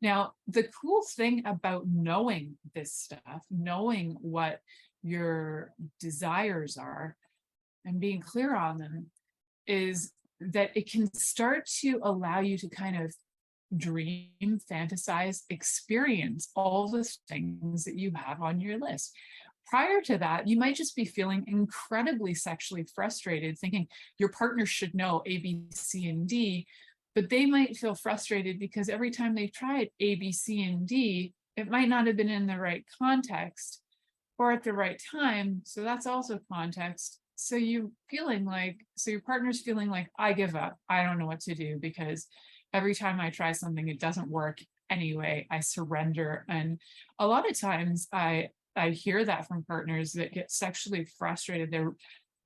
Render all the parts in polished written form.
Now, the cool thing about knowing this stuff, knowing what your desires are and being clear on them, is that it can start to allow you to kind of dream, fantasize, experience all the things that you have on your list. Prior to that, you might just be feeling incredibly sexually frustrated, thinking your partner should know A, B, C, and D, but they might feel frustrated because every time they tried A, B, C, and D, it might not have been in the right context or at the right time. So that's also context. So your partner's feeling like, I give up. I don't know what to do because every time I try something, it doesn't work anyway. I surrender. And a lot of times I hear that from partners that get sexually frustrated.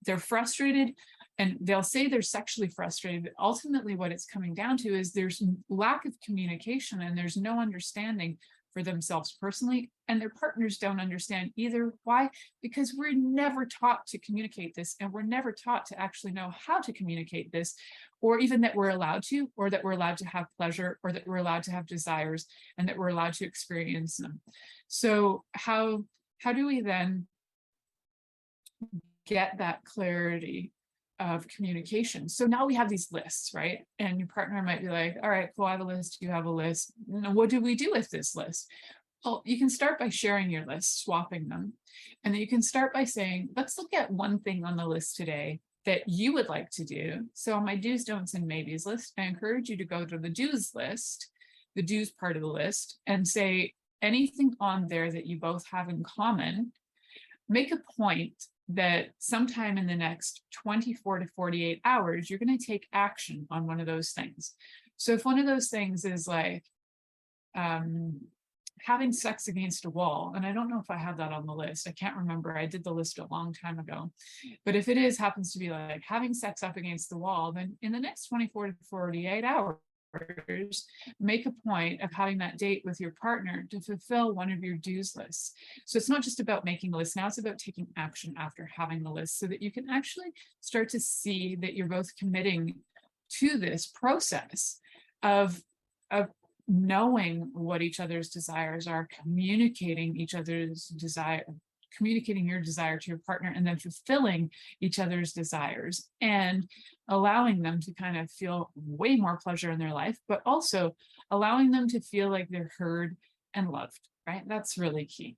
They're frustrated and they'll say they're sexually frustrated, but ultimately what it's coming down to is there's lack of communication and there's no understanding for themselves personally, and their partners don't understand either. Why? Because we're never taught to communicate this, and we're never taught to actually know how to communicate this, or even that we're allowed to, or that we're allowed to have pleasure, or that we're allowed to have desires, and that we're allowed to experience them. So how do we then get that clarity of communication? So now we have these lists, right? And your partner might be like, all right, cool, I have a list, you have a list. What do we do with this list? Well, you can start by sharing your list, swapping them. And then you can start by saying, let's look at one thing on the list today that you would like to do. So on my do's, don'ts, and maybes list, I encourage you to go to the do's list, the do's part of the list, and say anything on there that you both have in common. Make a point that sometime in the next 24 to 48 hours, you're going to take action on one of those things. So if one of those things is like having sex against a wall, and I don't know if I have that on the list, I can't remember, I did the list a long time ago, but if it is happens to be like having sex up against the wall, then in the next 24 to 48 hours, make a point of having that date with your partner to fulfill one of your do's lists. So it's not just about making a list. Now it's about taking action after having the list so that you can actually start to see that you're both committing to this process of knowing what each other's desires are, communicating each other's desire, communicating your desire to your partner, and then fulfilling each other's desires and allowing them to kind of feel way more pleasure in their life, but also allowing them to feel like they're heard and loved, right? That's really key.